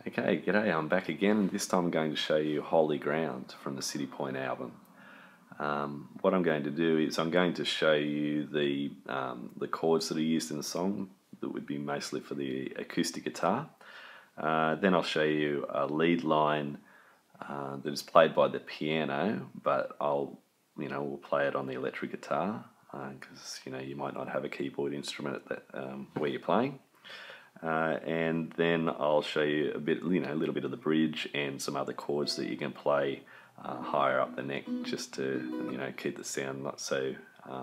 Okay, g'day, I'm back again. This time I'm going to show you Holy Ground from the Citipointe album. What I'm going to do is I'm going to show you the chords that are used in the song that would be mostly for the acoustic guitar. Then I'll show you a lead line that is played by the piano, but we'll play it on the electric guitar because you might not have a keyboard instrument at that, where you're playing. And then I'll show you a little bit of the bridge and some other chords that you can play higher up the neck, just to keep the sound not so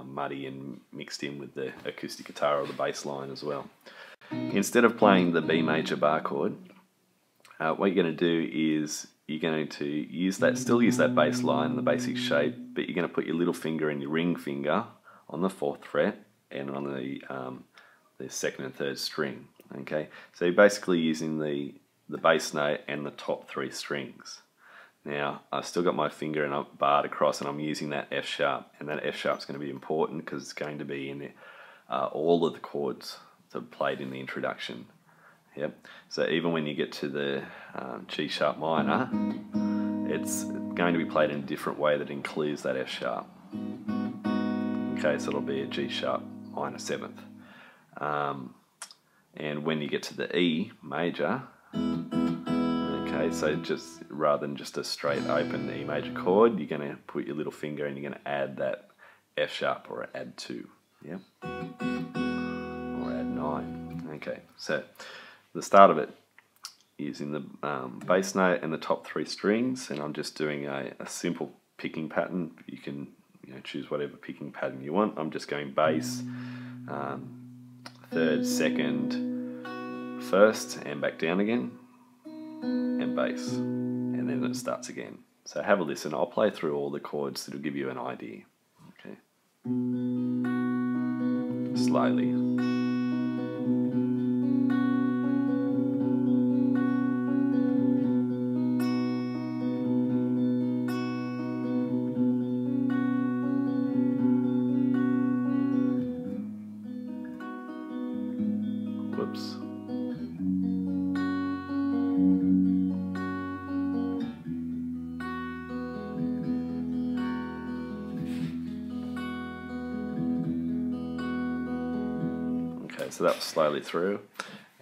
muddy and mixed in with the acoustic guitar or the bass line as well. Instead of playing the B major bar chord, what you're going to do is you're going to still use that bass line, the basic shape, but you're going to put your little finger and your ring finger on the 4th fret and on the 2nd and 3rd string. Okay, so you're basically using the bass note and the top 3 strings. Now I've still got my finger and I'm barred across, and I'm using that F sharp, and that F sharp is going to be important because it's going to be in all of the chords that are played in the introduction. Yep. So even when you get to the G sharp minor, it's going to be played in a different way that includes that F sharp. Okay, so it'll be a G sharp minor 7th. And when you get to the E major, okay, so just rather than just a straight open E major chord, you're going to put your little finger and you're going to add that F sharp, or add 2, yeah, or add 9. Okay, so the start of it using the bass note and the top 3 strings, and I'm just doing a simple picking pattern. You can choose whatever picking pattern you want. I'm just going bass, 3rd, 2nd, 1st, and back down again, and bass, and then it starts again. So have a listen. I'll play through all the chords that'll give you an idea. Okay, slowly. Whoops. Okay, so that was slowly through,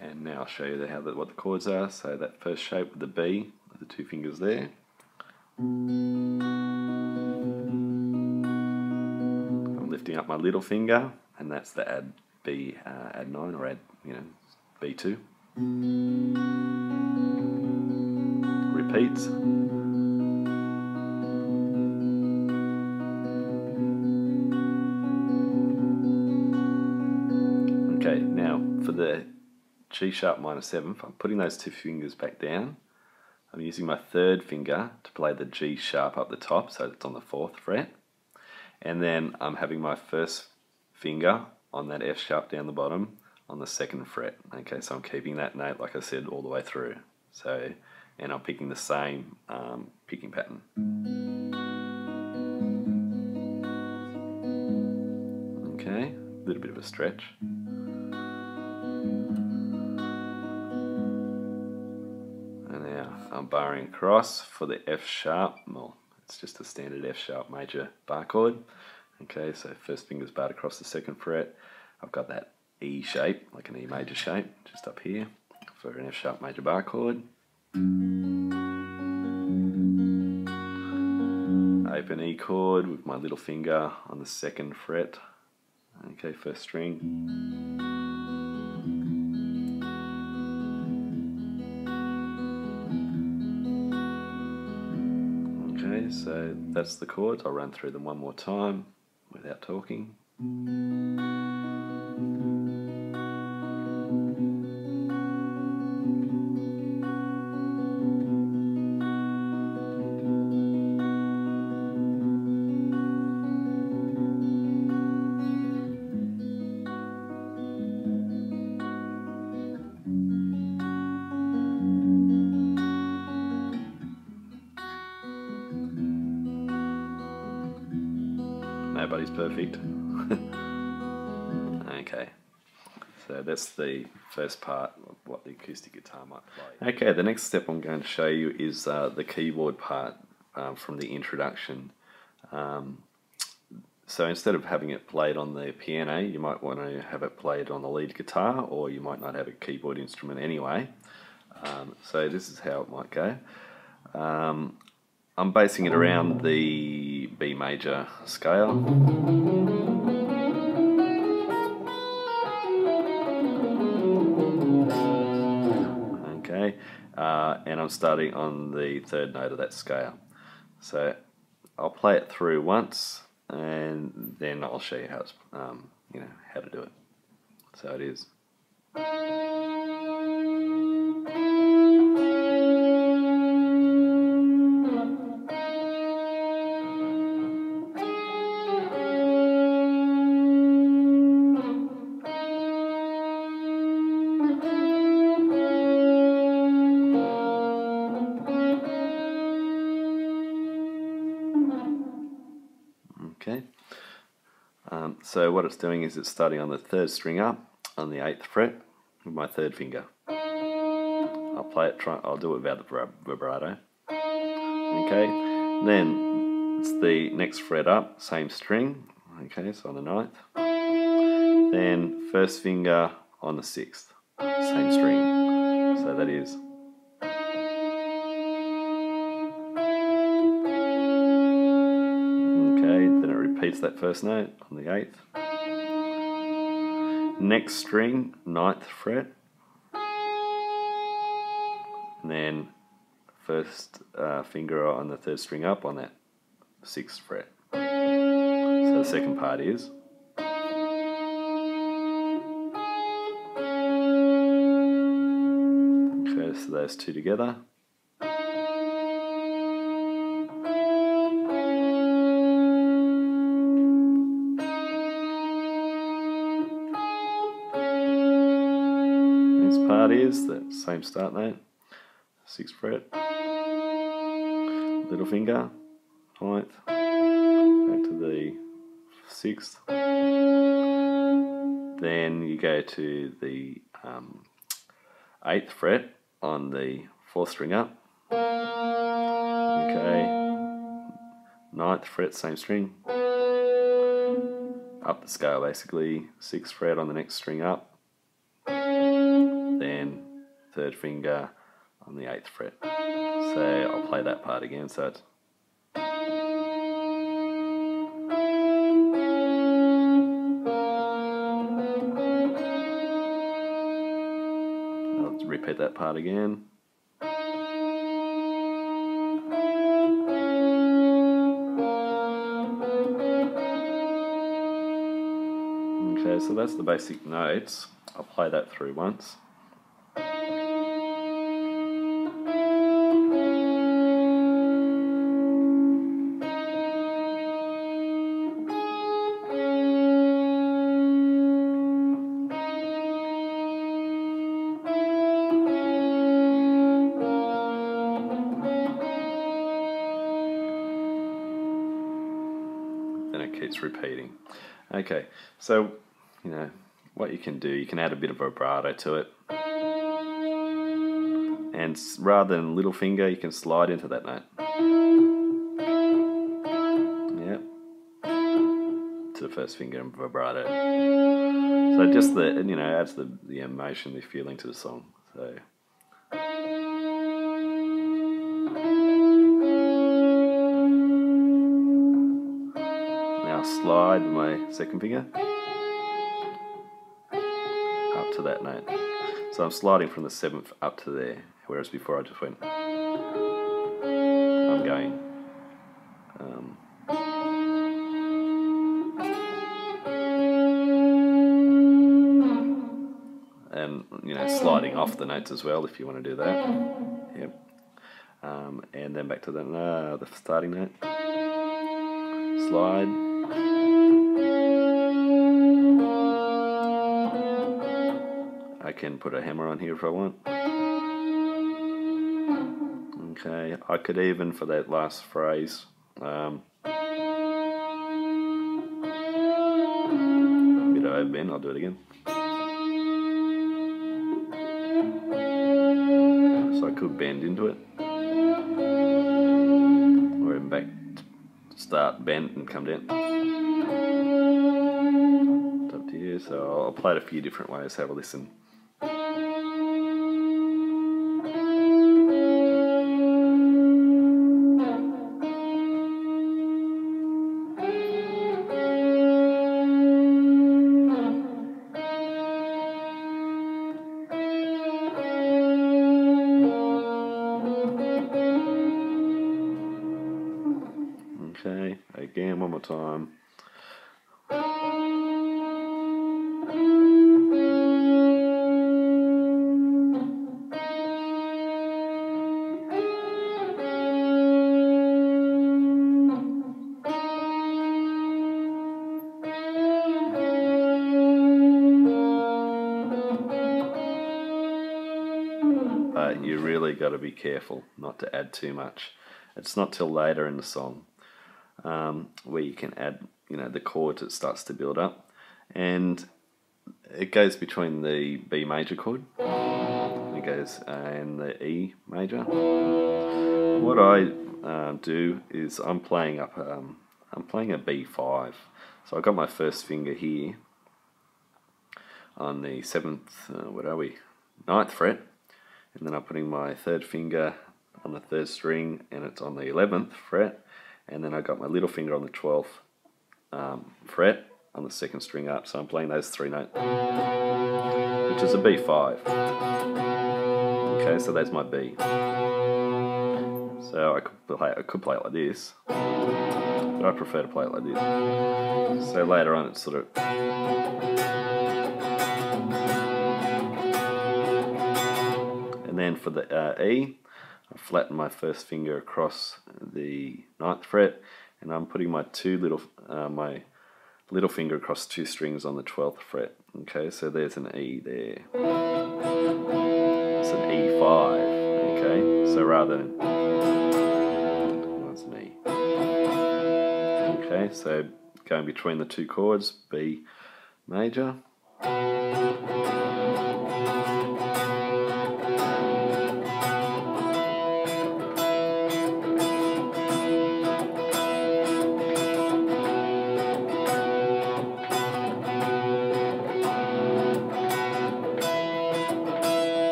and now I'll show you what the chords are. So that first shape with the B, with the 2 fingers there. I'm lifting up my little finger, and that's the add 9, or add B2. Repeats. Okay, now for the G sharp minor 7th, I'm putting those 2 fingers back down. I'm using my 3rd finger to play the G sharp up the top, so it's on the 4th fret. And then I'm having my 1st finger on that F sharp down the bottom on the 2nd fret. Okay, so I'm keeping that note, like I said, all the way through. So, and I'm picking the same picking pattern. Okay, a little bit of a stretch. And now I'm barring across for the F sharp. Well, it's just a standard F sharp major bar chord. Okay, so 1st finger's barred across the 2nd fret. I've got that E shape, like an E major shape, just up here for an F sharp major bar chord. Open E chord with my little finger on the 2nd fret. Okay, 1st string. Okay, so that's the chords. I'll run through them one more time without talking. Nobody's perfect. Okay, so that's the first part, what the acoustic guitar might play. Okay, the next step I'm going to show you is the keyboard part from the introduction. So instead of having it played on the piano, you might want to have it played on the lead guitar, or you might not have a keyboard instrument anyway. So this is how it might go. I'm basing it around the B major scale. Okay, and I'm starting on the third note of that scale. So I'll play it through once, and then I'll show you how it's, how to do it. So it is. Okay. So what it's doing is it's starting on the third string up on the 8th fret with my third finger. I'll play it. I'll do it without the vibrato. Okay. Then it's the next fret up, same string. Okay, so on the 9th. Then first finger on the 6th, same string. So that is. Repeats that first note on the 8th. Next string, 9th fret. And then first finger on the third string up on that 6th fret. So the second part is. Okay, so those two together. Part is that same start note, 6th fret, little finger, 9th, back to the 6th, then you go to the 8th fret on the 4th string up, okay, 9th fret, same string, up the scale basically, 6th fret on the next string up, then third finger on the 8th fret. So I'll play that part again. So it's. I'll repeat that part again. Okay, so that's the basic notes. I'll play that through once. Then it keeps repeating. Okay, so what you can do, you can add a bit of vibrato to it, and rather than little finger, you can slide into that note. Yep, to the first finger and vibrato. So just adds the emotion, the feeling to the song. So. Now slide my second finger up to that note. So I'm sliding from the 7th up to there, whereas before I just went. I'm going. And sliding off the notes as well if you want to do that. Yep. And then back to the starting note. Slide. I can put a hammer on here if I want. Okay, I could even, for that last phrase, bit of overbend, I'll do it again. could bend into it, or even back, start bend and come down. It's up to you. So I'll play it a few different ways. Have a listen. Okay, again, one more time. But you really got to be careful not to add too much. It's not till later in the song where you can add, the chords. It starts to build up, and it goes between the B major chord, it goes and the E major. What I do is I'm playing a B5. So I got my first finger here on the 7th, ninth fret, and then I'm putting my third finger on the 3rd string, and it's on the 11th fret, and then I got my little finger on the 12th fret on the 2nd string up. So I'm playing those 3 notes, which is a B5. Okay, so that's my B. So I could play it like this, but I prefer to play it like this. So later on it's sort of, and then for the E, I flatten my first finger across the 9th fret, and I'm putting my my little finger across 2 strings on the 12th fret. Okay, so there's an E there. It's an E5. Okay, so rather than, that's an E. Okay, so going between the 2 chords, B major.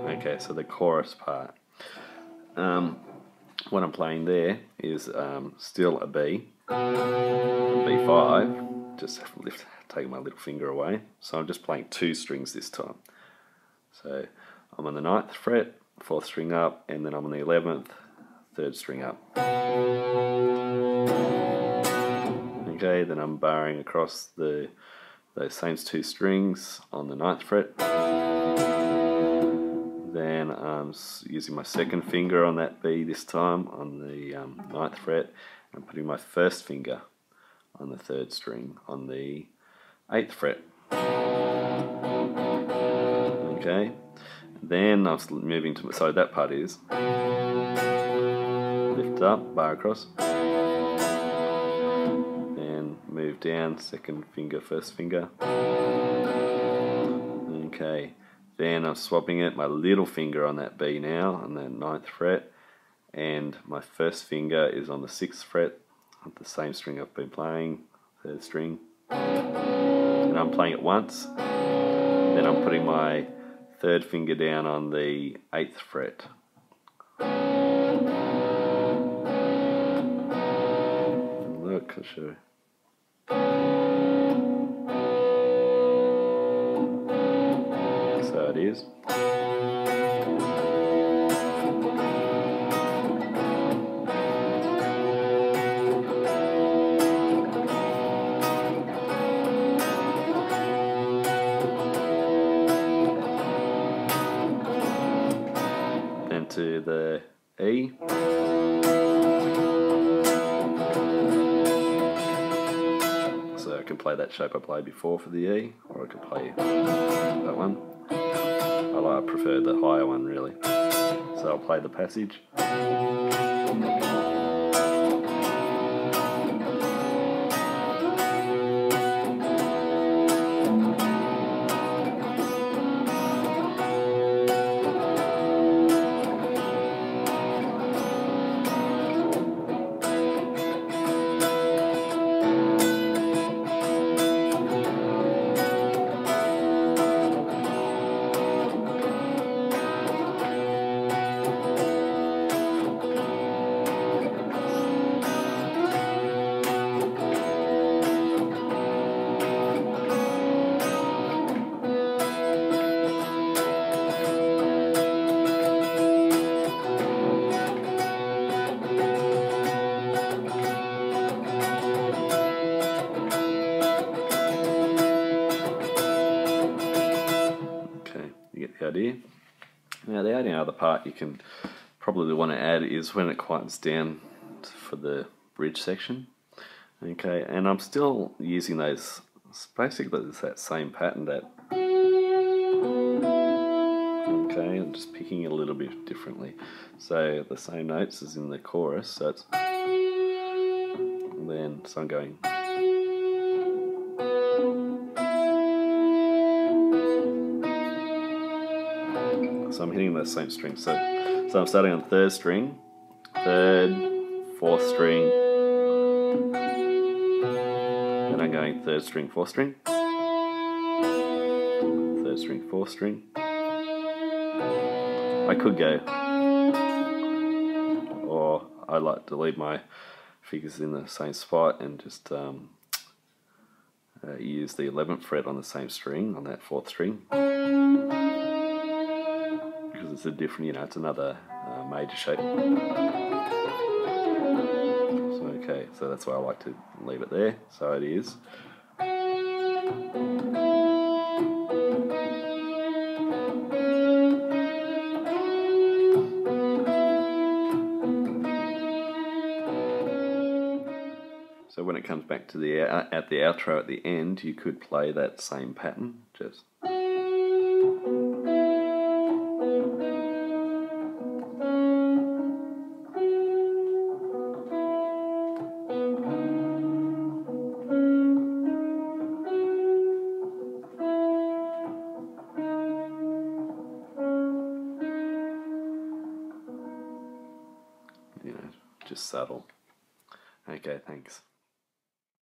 Okay, so the chorus part. What I'm playing there is still a B, B5, just taking my little finger away. So I'm just playing 2 strings this time. So I'm on the 9th fret, 4th string up, and then I'm on the 11th, 3rd string up. Okay, then I'm barring across those same 2 strings on the 9th fret. Then I'm using my 2nd finger on that B this time on the 9th fret, and putting my 1st finger on the 3rd string on the 8th fret. Okay, then I'm moving to, so that part is lift up, bar across, then move down, 2nd finger, 1st finger. Okay. Then I'm swapping it, my little finger on that B now, on the 9th fret, and my 1st finger is on the 6th fret, on the same string I've been playing, 3rd string. And I'm playing it once, then I'm putting my 3rd finger down on the 8th fret. Look, I'll show you. So it is. Then to the E. play that shape I played before for the E, or I could play that one. I prefer the higher one really. So I'll play the passage. You get the idea. Now the only other part you can probably want to add is when it quietens down for the bridge section. Okay, and I'm still using those, basically it's that same pattern that, okay, I'm just picking it a little bit differently. So the same notes as in the chorus, so it's, and then, so I'm going, so I'm hitting the same string. So I'm starting on third string, third, fourth string, then I'm going third string, fourth string, third string, fourth string. I could go, or I like to leave my fingers in the same spot and just use the 11th fret on the same string, on that fourth string. Because it's a different, you know, it's another major shape. So, okay, so that's why I like to leave it there. So it is. So when it comes back to the at the outro at the end, you could play that same pattern, just. You know, just subtle. Okay, thanks.